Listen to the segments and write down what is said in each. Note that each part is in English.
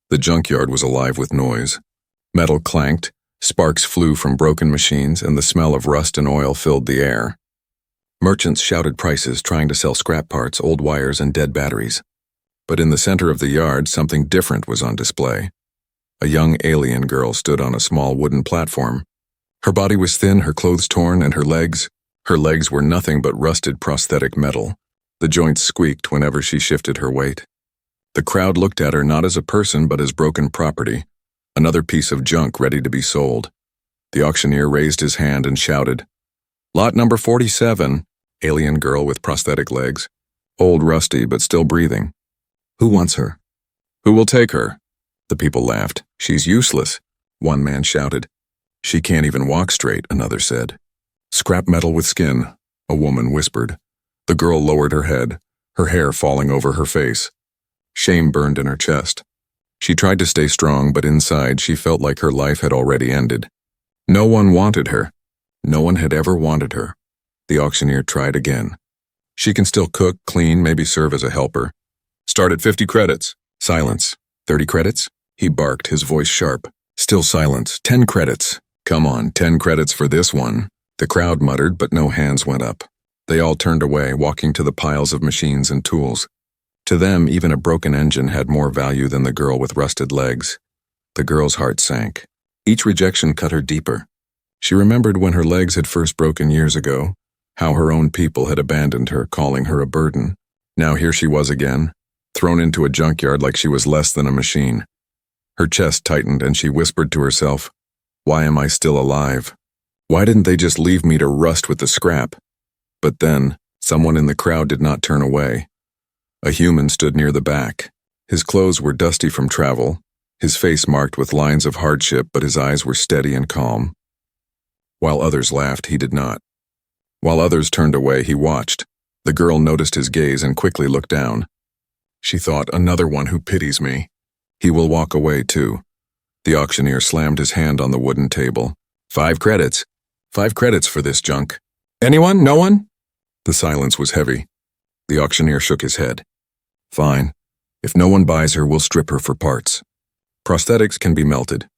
The junkyard was alive with noise. Metal clanked, sparks flew from broken machines, and the smell of rust and oil filled the air. Merchants shouted prices, trying to sell scrap parts, old wires, and dead batteries. But in the center of the yard, something different was on display. A young alien girl stood on a small wooden platform. Her body was thin, her clothes torn, and her legs were nothing but rusted prosthetic metal. The joints squeaked whenever she shifted her weight. The crowd looked at her not as a person but as broken property, another piece of junk ready to be sold. The auctioneer raised his hand and shouted, "Lot number 47, alien girl with prosthetic legs. Old, rusty, but still breathing. Who wants her? Who will take her?" The people laughed. "She's useless," one man shouted. "She can't even walk straight," another said. "Scrap metal with skin," a woman whispered. The girl lowered her head, her hair falling over her face. Shame burned in her chest. She tried to stay strong, but inside she felt like her life had already ended. No one wanted her. No one had ever wanted her. The auctioneer tried again. "She can still cook, clean, maybe serve as a helper. Start at 50 credits. Silence. 30 credits? He barked, his voice sharp. Still silence. 10 credits. Come on, 10 credits for this one. The crowd muttered, but no hands went up. They all turned away, walking to the piles of machines and tools. To them, even a broken engine had more value than the girl with rusted legs. The girl's heart sank. Each rejection cut her deeper. She remembered when her legs had first broken years ago, how her own people had abandoned her, calling her a burden. Now here she was again, thrown into a junkyard like she was less than a machine. Her chest tightened and she whispered to herself, "Why am I still alive? Why didn't they just leave me to rust with the scrap?" But then, someone in the crowd did not turn away. A human stood near the back. His clothes were dusty from travel, his face marked with lines of hardship, but his eyes were steady and calm. While others laughed, he did not. While others turned away, he watched. The girl noticed his gaze and quickly looked down. She thought, "Another one who pities me. He will walk away too." The auctioneer slammed his hand on the wooden table. 5 credits. 5 credits for this junk. Anyone? No one? The silence was heavy. The auctioneer shook his head. "Fine. If no one buys her, we'll strip her for parts. Prosthetics can be melted."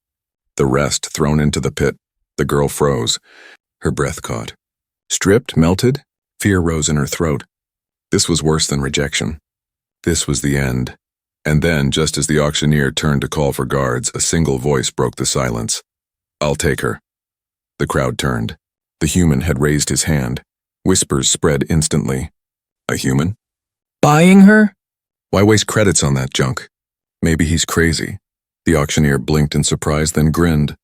The rest thrown into the pit. The girl froze. Her breath caught. Stripped? Melted? Fear rose in her throat. This was worse than rejection. This was the end. And then, just as the auctioneer turned to call for guards, a single voice broke the silence. "I'll take her." The crowd turned. The human had raised his hand. Whispers spread instantly. A human? Buying her? Why waste credits on that junk? Maybe he's crazy. The auctioneer blinked in surprise, then grinned.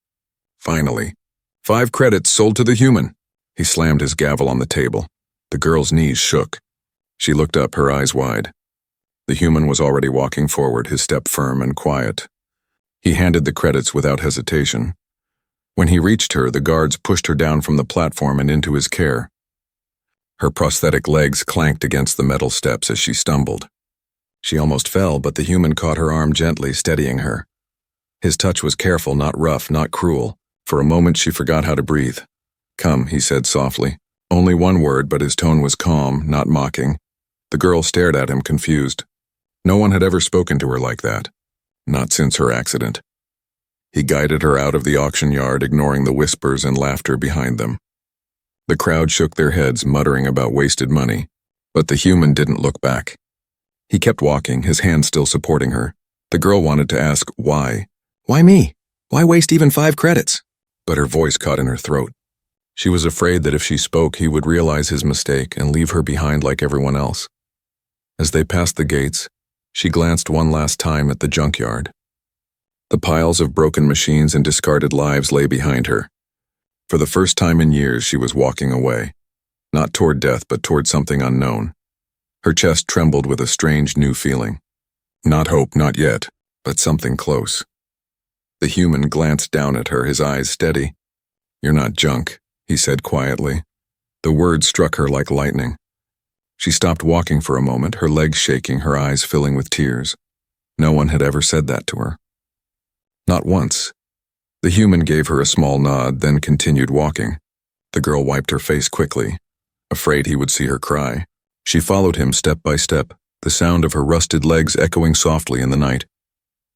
Finally. 5 credits sold to the human. He slammed his gavel on the table. The girl's knees shook. She looked up, her eyes wide. The human was already walking forward, his step firm and quiet. He handed the credits without hesitation. When he reached her, the guards pushed her down from the platform and into his care. Her prosthetic legs clanked against the metal steps as she stumbled. She almost fell, but the human caught her arm gently, steadying her. His touch was careful, not rough, not cruel. For a moment she forgot how to breathe. "Come," he said softly. Only one word, but his tone was calm, not mocking. The girl stared at him, confused. No one had ever spoken to her like that. Not since her accident. He guided her out of the auction yard, ignoring the whispers and laughter behind them. The crowd shook their heads, muttering about wasted money, but the human didn't look back. He kept walking, his hand still supporting her. The girl wanted to ask, why? Why me? Why waste even 5 credits? But her voice caught in her throat. She was afraid that if she spoke, he would realize his mistake and leave her behind like everyone else. As they passed the gates, she glanced one last time at the junkyard. The piles of broken machines and discarded lives lay behind her. For the first time in years, she was walking away, not toward death, but toward something unknown. Her chest trembled with a strange new feeling. Not hope, not yet, but something close. The human glanced down at her, his eyes steady. "You're not junk," he said quietly. The words struck her like lightning. She stopped walking for a moment, her legs shaking, her eyes filling with tears. No one had ever said that to her. Not once. The human gave her a small nod, then continued walking. The girl wiped her face quickly, afraid he would see her cry. She followed him step by step, the sound of her rusted legs echoing softly in the night.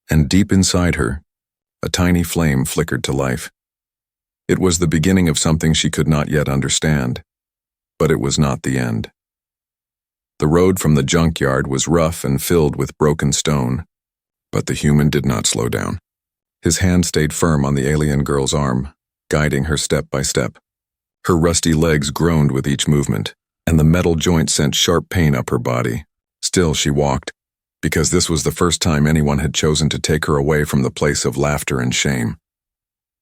And deep inside her, a tiny flame flickered to life. It was the beginning of something she could not yet understand, but it was not the end. The road from the junkyard was rough and filled with broken stone, but the human did not slow down. His hand stayed firm on the alien girl's arm, guiding her step by step. Her rusty legs groaned with each movement, and the metal joint sent sharp pain up her body. Still she walked, because this was the first time anyone had chosen to take her away from the place of laughter and shame.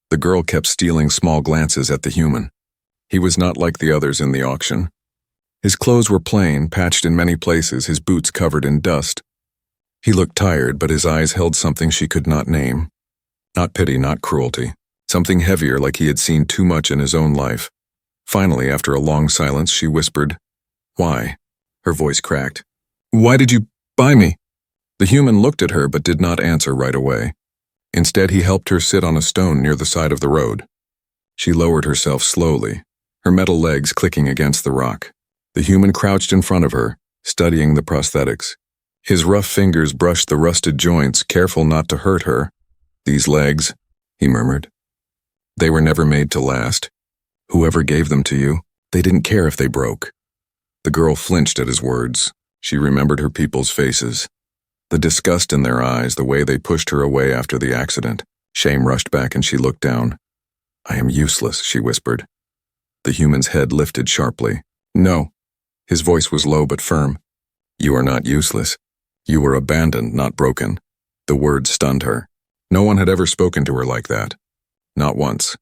The girl kept stealing small glances at the human. He was not like the others in the auction. His clothes were plain, patched in many places, his boots covered in dust. He looked tired, but his eyes held something she could not name. Not pity, not cruelty. Something heavier, like he had seen too much in his own life. Finally, after a long silence, she whispered, "Why?" Her voice cracked. "Why did you buy me?" The human looked at her but did not answer right away. Instead, he helped her sit on a stone near the side of the road. She lowered herself slowly, her metal legs clicking against the rock. The human crouched in front of her, studying the prosthetics. His rough fingers brushed the rusted joints, careful not to hurt her. "These legs," he murmured. "They were never made to last. Whoever gave them to you, they didn't care if they broke." The girl flinched at his words. She remembered her people's faces. The disgust in their eyes, the way they pushed her away after the accident. Shame rushed back and she looked down. "I am useless," she whispered. The human's head lifted sharply. "No." His voice was low but firm. "You are not useless. You were abandoned, not broken." The words stunned her. No one had ever spoken to her like that. Not once.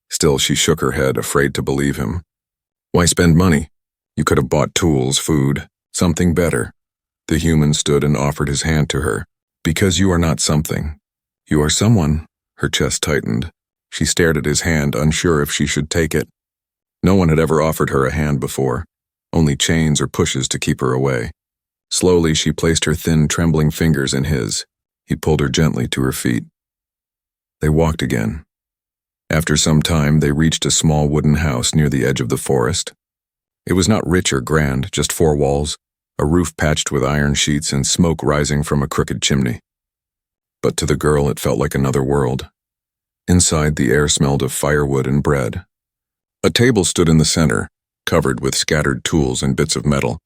Still, she shook her head, afraid to believe him. "Why spend money? You could have bought tools, food, something better." The human stood and offered his hand to her. "Because you are not something. You are someone." Her chest tightened. She stared at his hand, unsure if she should take it. No one had ever offered her a hand before, only chains or pushes to keep her away. Slowly, she placed her thin, trembling fingers in his. He pulled her gently to her feet. They walked again. After some time, they reached a small wooden house near the edge of the forest. It was not rich or grand, just 4 walls, a roof patched with iron sheets and smoke rising from a crooked chimney. But to the girl, it felt like another world. Inside, the air smelled of firewood and bread. A table stood in the center, covered with scattered tools and bits of metal.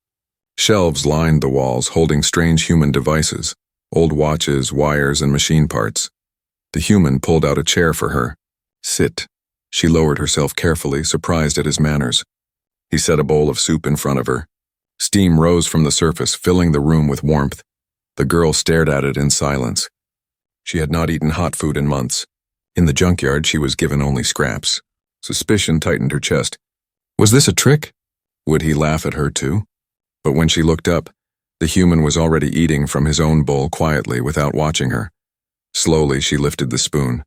Shelves lined the walls, holding strange human devices, old watches, wires, and machine parts. The human pulled out a chair for her. "Sit." She lowered herself carefully, surprised at his manners. He set a bowl of soup in front of her. Steam rose from the surface, filling the room with warmth. The girl stared at it in silence. She had not eaten hot food in months. In the junkyard, she was given only scraps. Suspicion tightened her chest. Was this a trick? Would he laugh at her too? But when she looked up, the human was already eating from his own bowl quietly without watching her. Slowly, she lifted the spoon.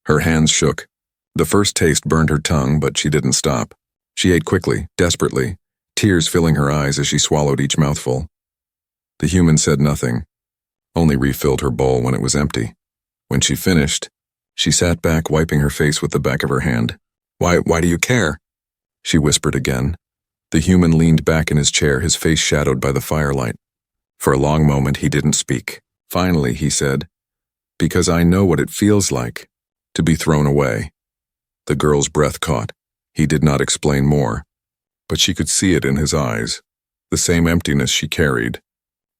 Her hands shook. The first taste burned her tongue, but she didn't stop. She ate quickly, desperately, tears filling her eyes as she swallowed each mouthful. The human said nothing, only refilled her bowl when it was empty. When she finished, she sat back, wiping her face with the back of her hand. Why do you care?" she whispered again. The human leaned back in his chair, his face shadowed by the firelight. For a long moment, he didn't speak. Finally, he said, "Because I know what it feels like to be thrown away." The girl's breath caught. He did not explain more, but she could see it in his eyes, the same emptiness she carried,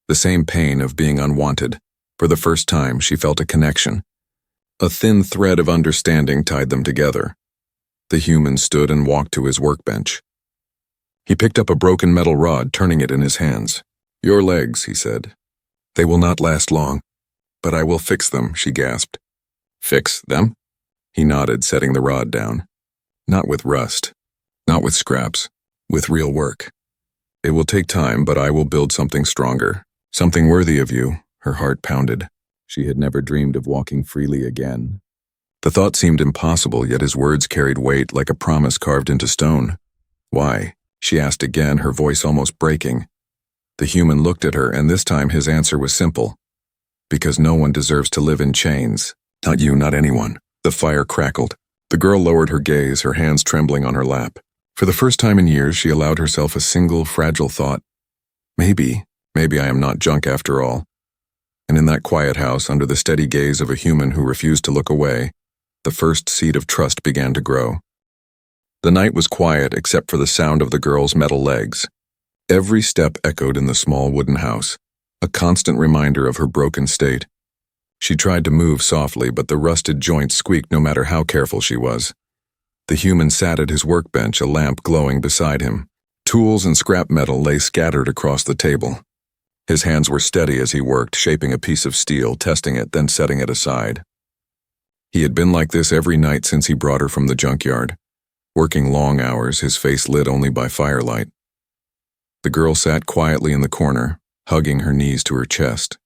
the same pain of being unwanted. For the first time, she felt a connection. A thin thread of understanding tied them together. The human stood and walked to his workbench. He picked up a broken metal rod, turning it in his hands. "Your legs," he said. "They will not last long, but I will fix them," she gasped. "Fix them?" He nodded, setting the rod down. "Not with rust, not with scraps, with real work. It will take time, but I will build something stronger, something worthy of you." Her heart pounded. She had never dreamed of walking freely again. The thought seemed impossible, yet his words carried weight like a promise carved into stone. "Why?" she asked again, her voice almost breaking. The human looked at her, and this time his answer was simple. "Because no one deserves to live in chains. Not you, not anyone." The fire crackled. The girl lowered her gaze, her hands trembling on her lap. For the first time in years, she allowed herself a single, fragile thought. Maybe I am not junk after all. And in that quiet house, under the steady gaze of a human who refused to look away, the first seed of trust began to grow. The night was quiet except for the sound of the girl's metal legs. Every step echoed in the small wooden house, a constant reminder of her broken state. She tried to move softly, but the rusted joints squeaked no matter how careful she was. The human sat at his workbench, a lamp glowing beside him. Tools and scrap metal lay scattered across the table. His hands were steady as he worked, shaping a piece of steel, testing it, then setting it aside. He had been like this every night since he brought her from the junkyard, working long hours, his face lit only by firelight. The girl sat quietly in the corner, hugging her knees to her chest.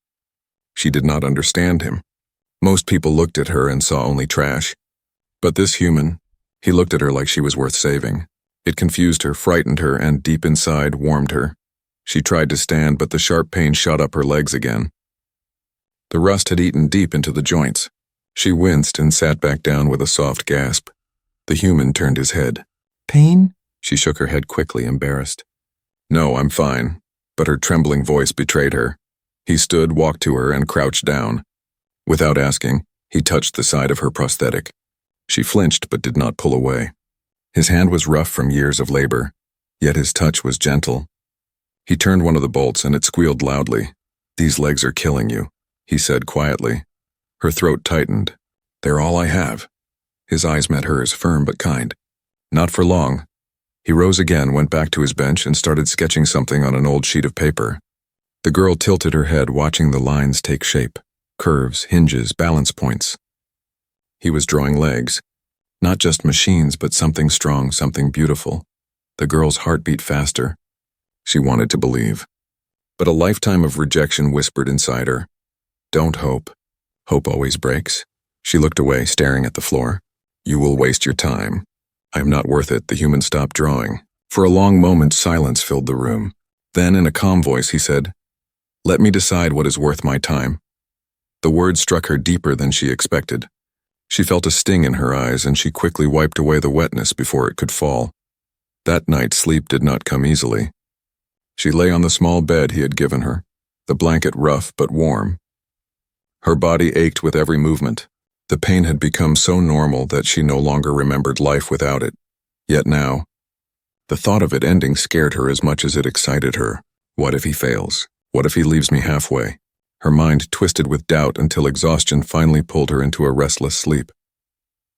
She did not understand him. Most people looked at her and saw only trash. But this human, he looked at her like she was worth saving. It confused her, frightened her, and deep inside warmed her. She tried to stand, but the sharp pain shot up her legs again. The rust had eaten deep into the joints. She winced and sat back down with a soft gasp. The human turned his head. Pain? She shook her head quickly, embarrassed. No, I'm fine. But her trembling voice betrayed her. He stood, walked to her, and crouched down. Without asking, he touched the side of her prosthetic. She flinched but did not pull away. His hand was rough from years of labor, yet his touch was gentle. He turned one of the bolts and it squealed loudly. These legs are killing you, he said quietly. Her throat tightened. They're all I have. His eyes met hers, firm but kind. Not for long. He rose again, went back to his bench, and started sketching something on an old sheet of paper. The girl tilted her head, watching the lines take shape. Curves, hinges, balance points. He was drawing legs. Not just machines, but something strong, something beautiful. The girl's heart beat faster. She wanted to believe. But a lifetime of rejection whispered inside her. Don't hope. Hope always breaks. She looked away, staring at the floor. You will waste your time. I am not worth it. The human stopped drawing. For a long moment, silence filled the room. Then, in a calm voice, he said, Let me decide what is worth my time. The words struck her deeper than she expected. She felt a sting in her eyes, and she quickly wiped away the wetness before it could fall. That night, sleep did not come easily. She lay on the small bed he had given her, the blanket rough but warm. Her body ached with every movement. The pain had become so normal that she no longer remembered life without it. Yet now, the thought of it ending scared her as much as it excited her. What if he fails? What if he leaves me halfway? Her mind twisted with doubt until exhaustion finally pulled her into a restless sleep.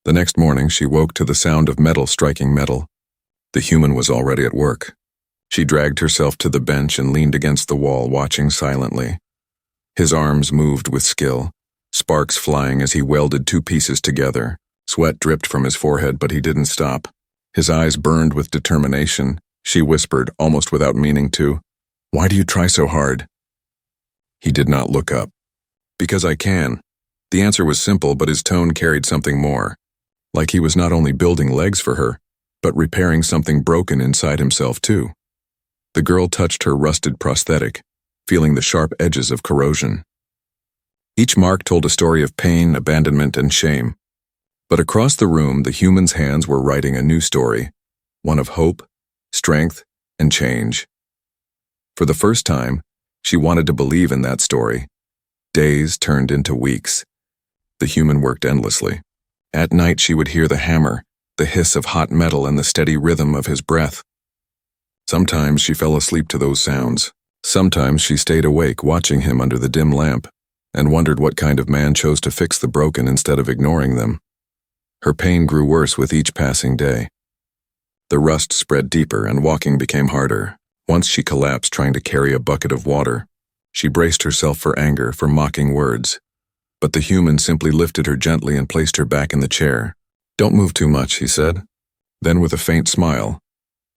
The next morning, she woke to the sound of metal striking metal. The human was already at work. She dragged herself to the bench and leaned against the wall, watching silently. His arms moved with skill, sparks flying as he welded two pieces together. Sweat dripped from his forehead, but he didn't stop. His eyes burned with determination. She whispered, almost without meaning to, Why do you try so hard? He did not look up. Because I can. The answer was simple, but his tone carried something more. Like he was not only building legs for her, but repairing something broken inside himself too. The girl touched her rusted prosthetic, feeling the sharp edges of corrosion. Each mark told a story of pain, abandonment, and shame. But across the room, the human's hands were writing a new story, one of hope, strength, and change. For the first time, she wanted to believe in that story. Days turned into weeks. The human worked endlessly. At night, she would hear the hammer, the hiss of hot metal, and the steady rhythm of his breath. Sometimes she fell asleep to those sounds. Sometimes she stayed awake, watching him under the dim lamp, and wondered what kind of man chose to fix the broken instead of ignoring them. Her pain grew worse with each passing day. The rust spread deeper, and walking became harder. Once she collapsed trying to carry a bucket of water. She braced herself for anger, for mocking words. But the human simply lifted her gently and placed her back in the chair. Don't move too much, he said. Then with a faint smile,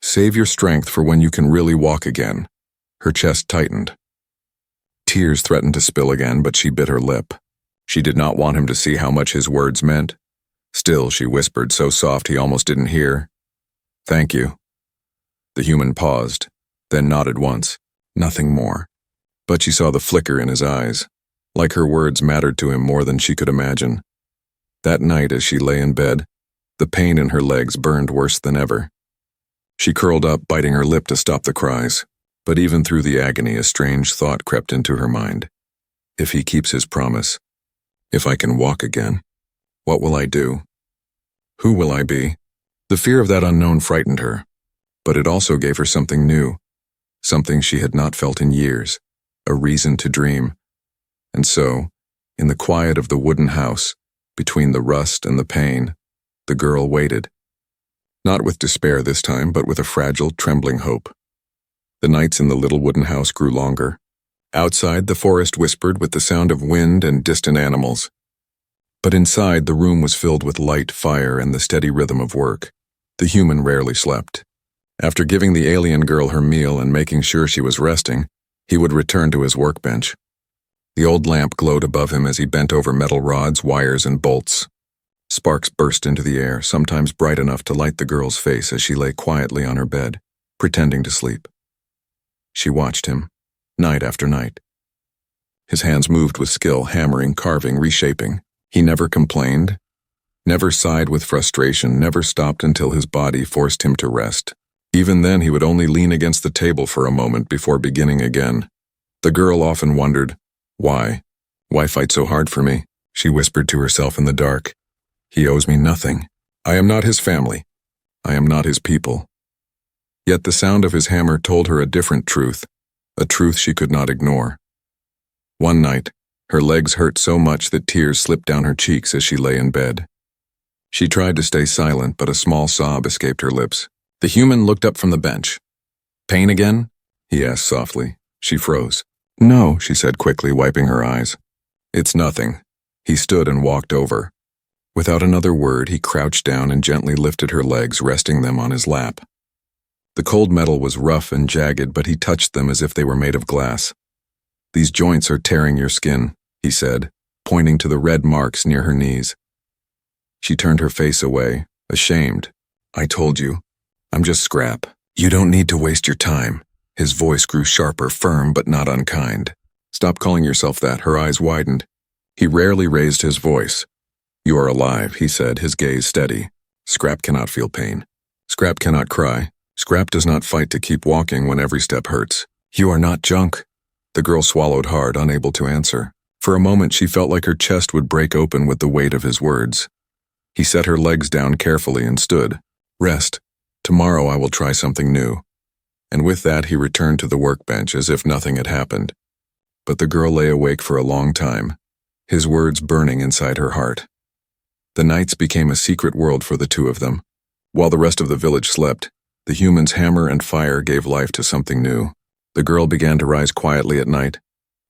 Save your strength for when you can really walk again. Her chest tightened. Tears threatened to spill again, but she bit her lip. She did not want him to see how much his words meant. Still, she whispered so soft he almost didn't hear. Thank you. The human paused, then nodded once. Nothing more. But she saw the flicker in his eyes, like her words mattered to him more than she could imagine. That night, as she lay in bed, the pain in her legs burned worse than ever. She curled up, biting her lip to stop the cries. But even through the agony, a strange thought crept into her mind. If he keeps his promise, if I can walk again, what will I do? Who will I be? The fear of that unknown frightened her, but it also gave her something new, something she had not felt in years, a reason to dream. And so, in the quiet of the wooden house, between the rust and the pain, the girl waited. Not with despair this time, but with a fragile, trembling hope. The nights in the little wooden house grew longer. Outside, the forest whispered with the sound of wind and distant animals. But inside, the room was filled with light, fire, and the steady rhythm of work. The human rarely slept. After giving the alien girl her meal and making sure she was resting, he would return to his workbench. The old lamp glowed above him as he bent over metal rods, wires, and bolts. Sparks burst into the air, sometimes bright enough to light the girl's face as she lay quietly on her bed, pretending to sleep. She watched him, night after night. His hands moved with skill, hammering, carving, reshaping. He never complained, never sighed with frustration, never stopped until his body forced him to rest. Even then, he would only lean against the table for a moment before beginning again. The girl often wondered, why? Why fight so hard for me? She whispered to herself in the dark. He owes me nothing. I am not his family. I am not his people. Yet the sound of his hammer told her a different truth, a truth she could not ignore. One night, her legs hurt so much that tears slipped down her cheeks as she lay in bed. She tried to stay silent, but a small sob escaped her lips. The human looked up from the bench. Pain again? He asked softly. She froze. No, she said quickly, wiping her eyes. It's nothing. He stood and walked over. Without another word, he crouched down and gently lifted her legs, resting them on his lap. The cold metal was rough and jagged, but he touched them as if they were made of glass. These joints are tearing your skin, he said, pointing to the red marks near her knees. She turned her face away, ashamed. I told you. I'm just scrap. You don't need to waste your time. His voice grew sharper, firm, but not unkind. Stop calling yourself that. Her eyes widened. He rarely raised his voice. You are alive, he said, his gaze steady. Scrap cannot feel pain. Scrap cannot cry. Scrap does not fight to keep walking when every step hurts. You are not junk. The girl swallowed hard, unable to answer. For a moment, she felt like her chest would break open with the weight of his words. He set her legs down carefully and stood. Rest. Tomorrow I will try something new. And with that, he returned to the workbench as if nothing had happened. But the girl lay awake for a long time, his words burning inside her heart. The nights became a secret world for the two of them. While the rest of the village slept, the human's hammer and fire gave life to something new. The girl began to rise quietly at night,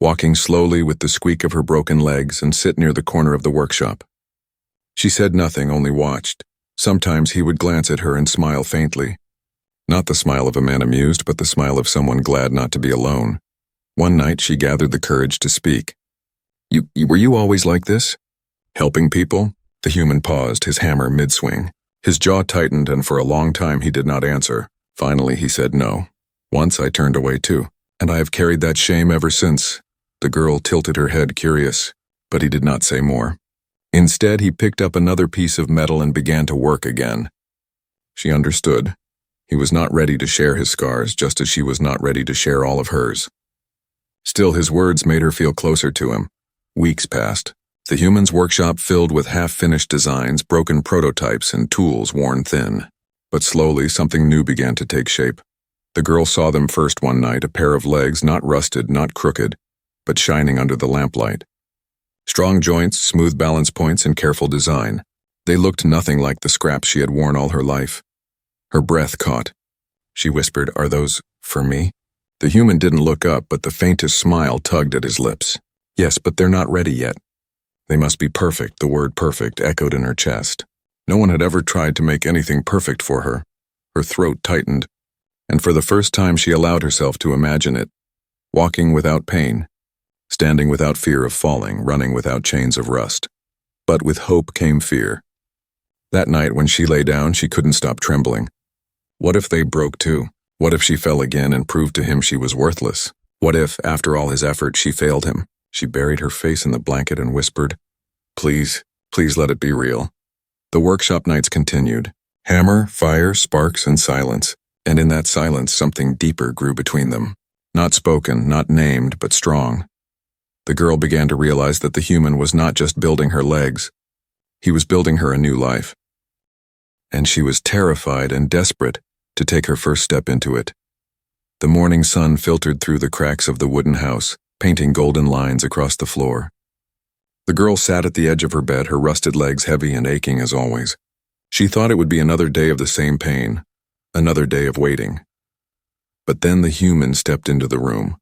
walking slowly with the squeak of her broken legs, and sit near the corner of the workshop. She said nothing, only watched. Sometimes he would glance at her and smile faintly. Not the smile of a man amused, but the smile of someone glad not to be alone. One night she gathered the courage to speak. Were you always like this? Helping people? The human paused, his hammer mid-swing. His jaw tightened, and for a long time he did not answer. Finally he said no. Once I turned away too, and I have carried that shame ever since. The girl tilted her head, curious, but he did not say more. Instead, he picked up another piece of metal and began to work again. She understood. He was not ready to share his scars, just as she was not ready to share all of hers. Still, his words made her feel closer to him. Weeks passed. The human's workshop filled with half-finished designs, broken prototypes, and tools worn thin. But slowly, something new began to take shape. The girl saw them first one night, a pair of legs not rusted, not crooked, but shining under the lamplight. Strong joints, smooth balance points, and careful design. They looked nothing like the scraps she had worn all her life. Her breath caught. She whispered, "Are those for me?" The human didn't look up, but the faintest smile tugged at his lips. Yes, but they're not ready yet. They must be perfect. The word perfect echoed in her chest. No one had ever tried to make anything perfect for her. Her throat tightened, and for the first time she allowed herself to imagine it. Walking without pain, standing without fear of falling, running without chains of rust. But with hope came fear. That night when she lay down, she couldn't stop trembling. What if they broke too? What if she fell again and proved to him she was worthless? What if, after all his effort, she failed him? She buried her face in the blanket and whispered, "Please, please let it be real." The workshop nights continued. Hammer, fire, sparks, and silence. And in that silence, something deeper grew between them. Not spoken, not named, but strong. The girl began to realize that the human was not just building her legs. He was building her a new life. And she was terrified and desperate to take her first step into it. The morning sun filtered through the cracks of the wooden house, painting golden lines across the floor. The girl sat at the edge of her bed, her rusted legs heavy and aching as always. She thought it would be another day of the same pain, another day of waiting. But then the human stepped into the room,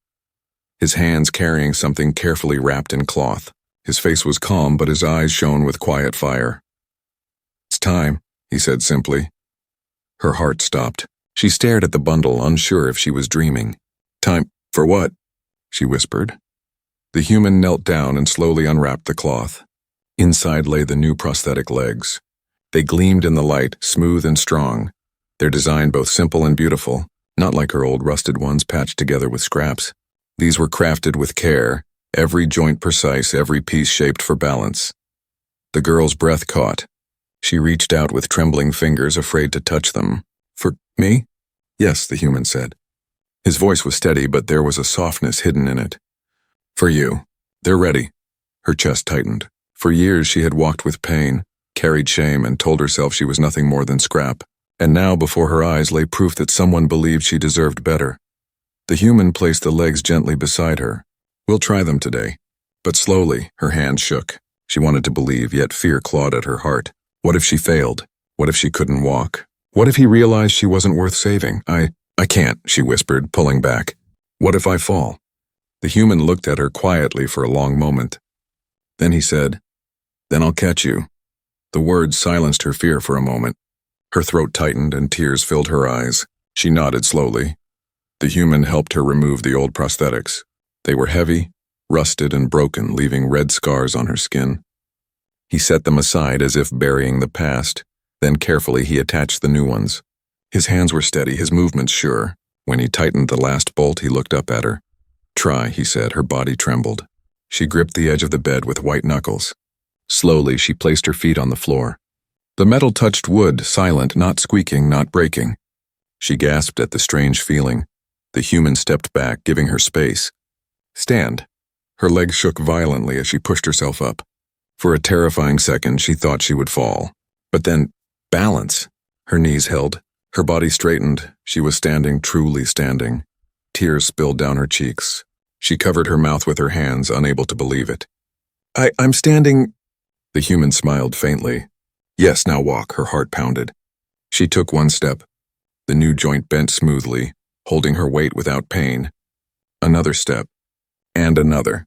his hands carrying something carefully wrapped in cloth. His face was calm, but his eyes shone with quiet fire. "It's time," he said simply. Her heart stopped. She stared at the bundle, unsure if she was dreaming. "Time for what?" she whispered. The human knelt down and slowly unwrapped the cloth. Inside lay the new prosthetic legs. They gleamed in the light, smooth and strong, their design both simple and beautiful, not like her old rusted ones patched together with scraps. These were crafted with care, every joint precise, every piece shaped for balance. The girl's breath caught. She reached out with trembling fingers, afraid to touch them. "For me?" "Yes," the human said. His voice was steady, but there was a softness hidden in it. "For you. They're ready." Her chest tightened. For years she had walked with pain, carried shame, and told herself she was nothing more than scrap. And now before her eyes lay proof that someone believed she deserved better. The human placed the legs gently beside her. "We'll try them today." But slowly, her hand shook. She wanted to believe, yet fear clawed at her heart. What if she failed? What if she couldn't walk? What if he realized she wasn't worth saving? I can't," she whispered, pulling back. "What if I fall?" The human looked at her quietly for a long moment. Then he said, "Then I'll catch you." The words silenced her fear for a moment. Her throat tightened and tears filled her eyes. She nodded slowly. The human helped her remove the old prosthetics. They were heavy, rusted and broken, leaving red scars on her skin. He set them aside as if burying the past. Then carefully he attached the new ones. His hands were steady, his movements sure. When he tightened the last bolt, he looked up at her. "Try," he said. Her body trembled. She gripped the edge of the bed with white knuckles. Slowly, she placed her feet on the floor. The metal touched wood, silent, not squeaking, not breaking. She gasped at the strange feeling. The human stepped back, giving her space. "Stand." Her legs shook violently as she pushed herself up. For a terrifying second, she thought she would fall. But then, balance. Her knees held. Her body straightened. She was standing, truly standing. Tears spilled down her cheeks. She covered her mouth with her hands, unable to believe it. I'm standing." The human smiled faintly. "Yes, now walk," her heart pounded. She took one step. The new joint bent smoothly, holding her weight without pain. Another step. And another.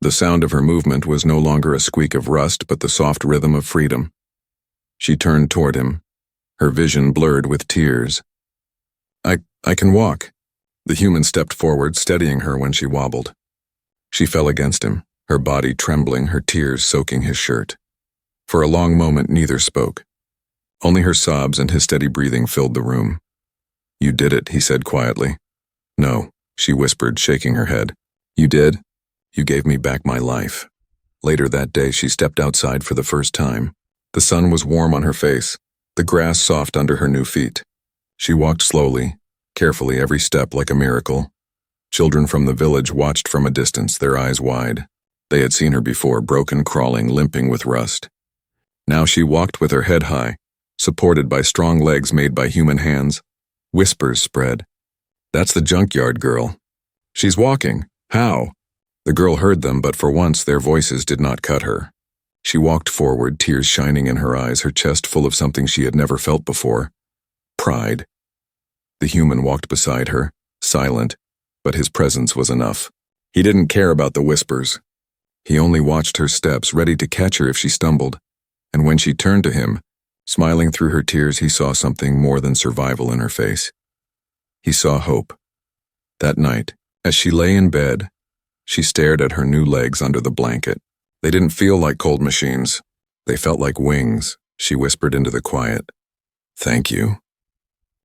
The sound of her movement was no longer a squeak of rust, but the soft rhythm of freedom. She turned toward him, her vision blurred with tears. I can walk." The human stepped forward, steadying her when she wobbled. She fell against him, her body trembling, her tears soaking his shirt. For a long moment, neither spoke. Only her sobs and his steady breathing filled the room. "You did it," he said quietly. "No," she whispered, shaking her head. "You did? You gave me back my life." Later that day, she stepped outside for the first time. The sun was warm on her face, the grass soft under her new feet. She walked slowly, carefully, every step like a miracle. Children from the village watched from a distance, their eyes wide. They had seen her before, broken, crawling, limping with rust. Now she walked with her head high, supported by strong legs made by human hands. Whispers spread. "That's the Junkyard girl. She's walking. How?" The girl heard them, but for once their voices did not cut her. She walked forward, tears shining in her eyes, her chest full of something she had never felt before. Pride. The human walked beside her, silent, but his presence was enough. He didn't care about the whispers. He only watched her steps, ready to catch her if she stumbled. And when she turned to him, smiling through her tears, he saw something more than survival in her face. He saw hope. That night, as she lay in bed, she stared at her new legs under the blanket. They didn't feel like cold machines. They felt like wings, she whispered into the quiet. "Thank you."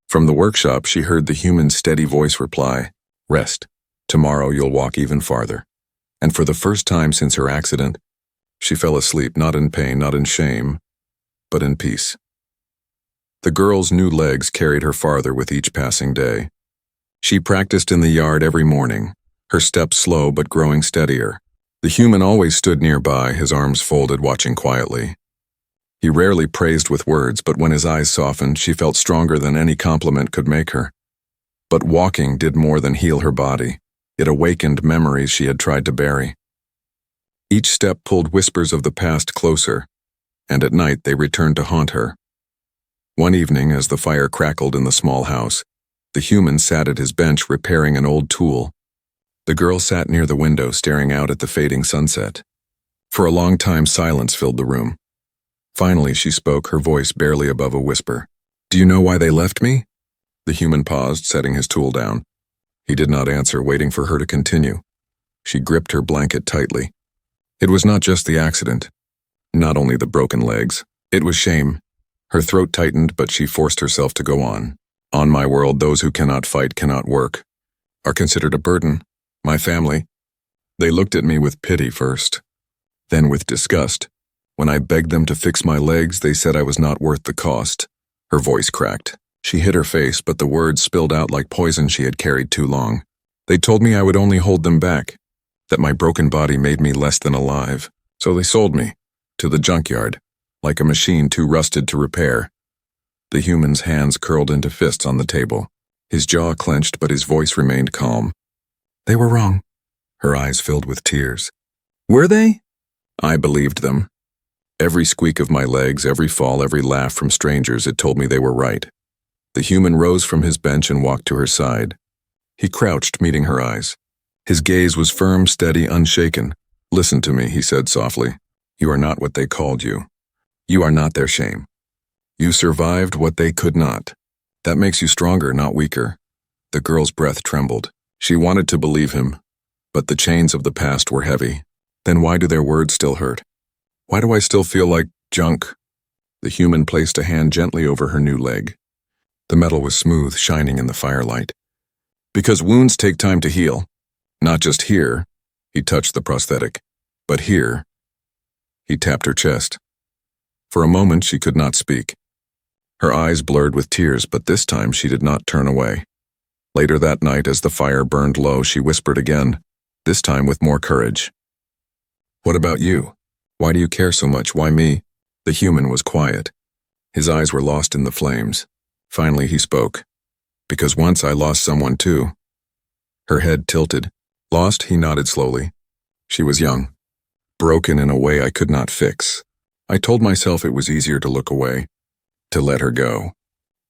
From the workshop, she heard the human's steady voice reply, "Rest. Tomorrow you'll walk even farther." And for the first time since her accident, she fell asleep, not in pain, not in shame, but in peace. The girl's new legs carried her farther with each passing day. She practiced in the yard every morning, her steps slow but growing steadier. The human always stood nearby, his arms folded, watching quietly. He rarely praised with words, but when his eyes softened, she felt stronger than any compliment could make her. But walking did more than heal her body. It awakened memories she had tried to bury. Each step pulled whispers of the past closer, and at night they returned to haunt her. One evening, as the fire crackled in the small house, the human sat at his bench repairing an old tool. The girl sat near the window, staring out at the fading sunset. For a long time, silence filled the room. Finally, she spoke, her voice barely above a whisper. "Do you know why they left me?" The human paused, setting his tool down. He did not answer, waiting for her to continue. She gripped her blanket tightly. It was not just the accident, not only the broken legs. It was shame. Her throat tightened, but she forced herself to go on. "On my world, those who cannot fight, cannot work, are considered a burden. My family. They looked at me with pity first, then with disgust. When I begged them to fix my legs, they said I was not worth the cost." Her voice cracked. She hid her face, but the words spilled out like poison she had carried too long. "They told me I would only hold them back, that my broken body made me less than alive. So they sold me to the junkyard, like a machine too rusted to repair." The human's hands curled into fists on the table. His jaw clenched, but his voice remained calm. "They were wrong." Her eyes filled with tears. "Were they?" "I believed them. Every squeak of my legs, every fall, every laugh from strangers, it told me they were right." The human rose from his bench and walked to her side. He crouched, meeting her eyes. His gaze was firm, steady, unshaken. "Listen to me," he said softly. "You are not what they called you. You are not their shame. You survived what they could not. That makes you stronger, not weaker." The girl's breath trembled. She wanted to believe him, but the chains of the past were heavy. Then why do their words still hurt? Why do I still feel like junk? The human placed a hand gently over her new leg. The metal was smooth, shining in the firelight. "Because wounds take time to heal. Not just here," he touched the prosthetic, "but here." He tapped her chest. For a moment she could not speak. Her eyes blurred with tears, but this time she did not turn away. Later that night, as the fire burned low, she whispered again, this time with more courage. "What about you? Why do you care so much? Why me?" The human was quiet. His eyes were lost in the flames. Finally he spoke. "Because once I lost someone too." Her head tilted. "Lost?" He nodded slowly. "She was young. Broken in a way I could not fix. I told myself it was easier to look away, to let her go.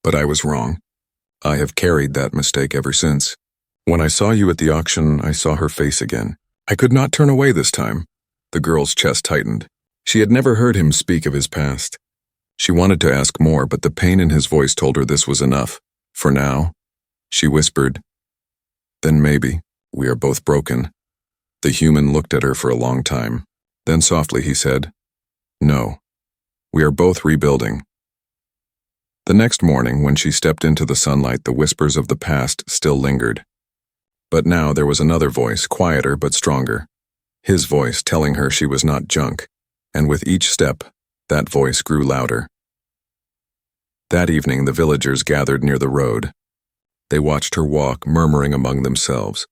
But I was wrong. I have carried that mistake ever since. When I saw you at the auction, I saw her face again. I could not turn away this time." The girl's chest tightened. She had never heard him speak of his past. She wanted to ask more, but the pain in his voice told her this was enough. "For now," she whispered. "Then maybe we are both broken." The human looked at her for a long time. Then softly he said, "No, we are both rebuilding." The next morning, when she stepped into the sunlight, the whispers of the past still lingered. But now there was another voice, quieter but stronger. His voice telling her she was not junk, and with each step, that voice grew louder. That evening, the villagers gathered near the road. They watched her walk, murmuring among themselves.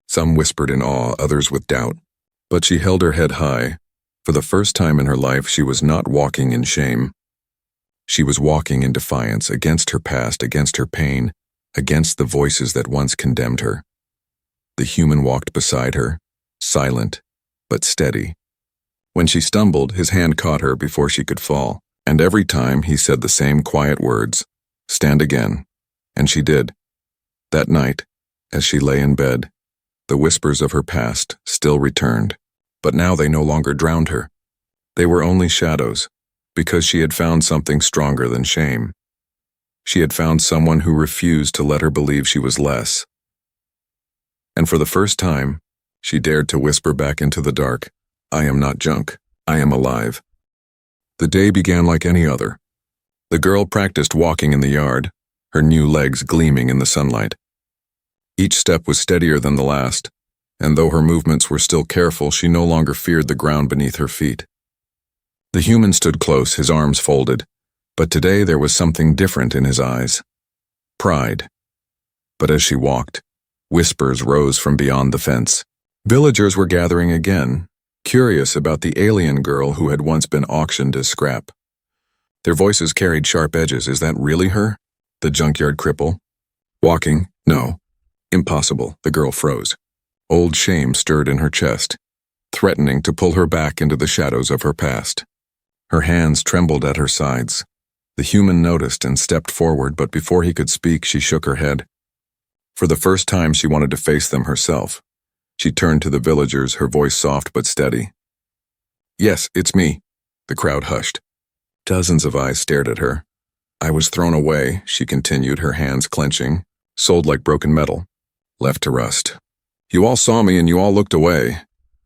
Some whispered in awe, others with doubt. But she held her head high. For the first time in her life, she was not walking in shame. She was walking in defiance, against her past, against her pain, against the voices that once condemned her. The human walked beside her, silent, but steady. When she stumbled, his hand caught her before she could fall, and every time he said the same quiet words, "Stand again," and she did. That night, as she lay in bed, the whispers of her past still returned, but now they no longer drowned her. They were only shadows, because she had found something stronger than shame. She had found someone who refused to let her believe she was less. And for the first time, she dared to whisper back into the dark, "I am not junk. I am alive." The day began like any other. The girl practiced walking in the yard, her new legs gleaming in the sunlight. Each step was steadier than the last, and though her movements were still careful, she no longer feared the ground beneath her feet. The human stood close, his arms folded, but today there was something different in his eyes. Pride. But as she walked, whispers rose from beyond the fence. Villagers were gathering again, curious about the alien girl who had once been auctioned as scrap. Their voices carried sharp edges. Is that really her? The junkyard cripple? Walking? No. Impossible. The girl froze. Old shame stirred in her chest, threatening to pull her back into the shadows of her past. Her hands trembled at her sides. The human noticed and stepped forward, but before he could speak, she shook her head. For the first time, she wanted to face them herself. She turned to the villagers, her voice soft but steady. Yes, it's me. The crowd hushed. Dozens of eyes stared at her. I was thrown away, she continued, her hands clenching, sold like broken metal, left to rust. You all saw me and you all looked away.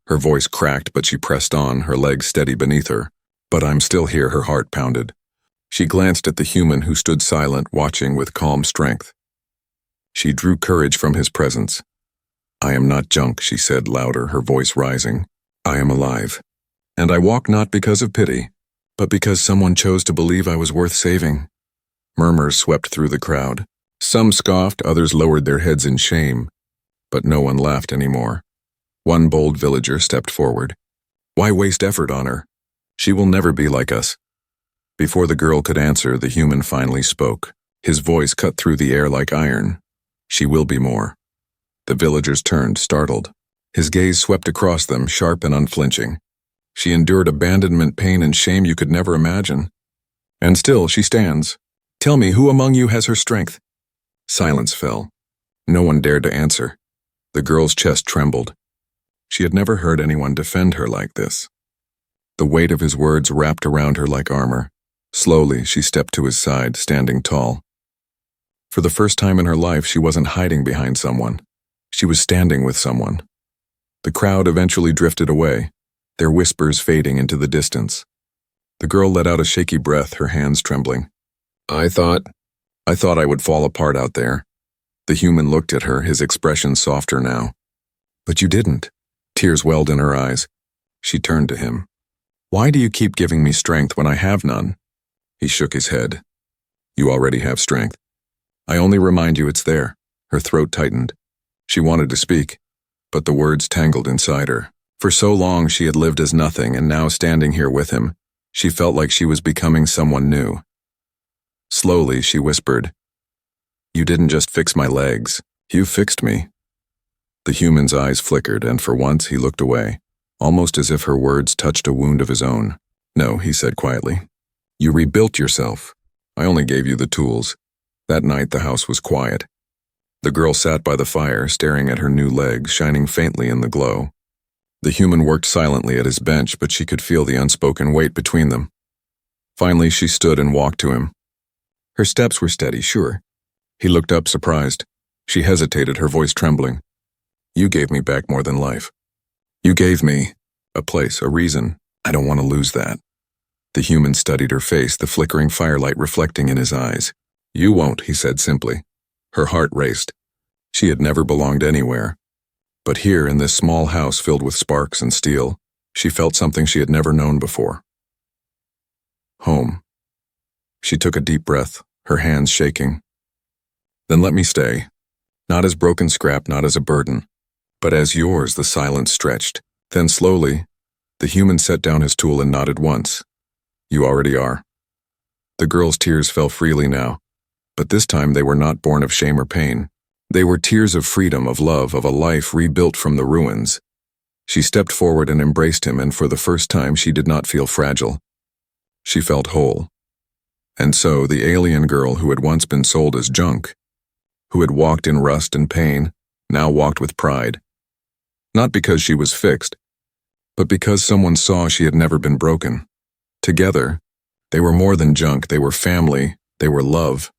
Her voice cracked, but she pressed on, her legs steady beneath her. But I'm still here, her heart pounded. She glanced at the human who stood silent, watching with calm strength. She drew courage from his presence. I am not junk, she said louder, her voice rising. I am alive. And I walk not because of pity, but because someone chose to believe I was worth saving. Murmurs swept through the crowd. Some scoffed, others lowered their heads in shame. But no one laughed anymore. One bold villager stepped forward. Why waste effort on her? She will never be like us. Before the girl could answer, the human finally spoke. His voice cut through the air like iron. She will be more. The villagers turned, startled. His gaze swept across them, sharp and unflinching. She endured abandonment, pain, and shame you could never imagine. And still she stands. Tell me, who among you has her strength? Silence fell. No one dared to answer. The girl's chest trembled. She had never heard anyone defend her like this. The weight of his words wrapped around her like armor. Slowly, she stepped to his side, standing tall. For the first time in her life, she wasn't hiding behind someone. She was standing with someone. The crowd eventually drifted away, their whispers fading into the distance. The girl let out a shaky breath, her hands trembling. I thought I would fall apart out there. The human looked at her, his expression softer now. But you didn't. Tears welled in her eyes. She turned to him. Why do you keep giving me strength when I have none? He shook his head. You already have strength. I only remind you it's there. Her throat tightened. She wanted to speak, but the words tangled inside her. For so long she had lived as nothing, and now standing here with him, she felt like she was becoming someone new. Slowly she whispered, You didn't just fix my legs, you fixed me. The human's eyes flickered, and for once he looked away, almost as if her words touched a wound of his own. No, he said quietly. You rebuilt yourself. I only gave you the tools. That night the house was quiet. The girl sat by the fire, staring at her new legs, shining faintly in the glow. The human worked silently at his bench, but she could feel the unspoken weight between them. Finally, she stood and walked to him. Her steps were steady, sure. He looked up, surprised. She hesitated, her voice trembling. You gave me back more than life. You gave me a place, a reason. I don't want to lose that. The human studied her face, the flickering firelight reflecting in his eyes. You won't, he said simply. Her heart raced. She had never belonged anywhere. But here, in this small house filled with sparks and steel, she felt something she had never known before. Home. She took a deep breath, her hands shaking. Then let me stay. Not as broken scrap, not as a burden, but as yours. The silence stretched. Then slowly, the human set down his tool and nodded once. You already are. The girl's tears fell freely now, but this time they were not born of shame or pain. They were tears of freedom, of love, of a life rebuilt from the ruins. She stepped forward and embraced him, and for the first time she did not feel fragile. She felt whole. And so the alien girl who had once been sold as junk, who had walked in rust and pain, now walked with pride. Not because she was fixed, but because someone saw she had never been broken. Together, they were more than junk, they were family, they were love.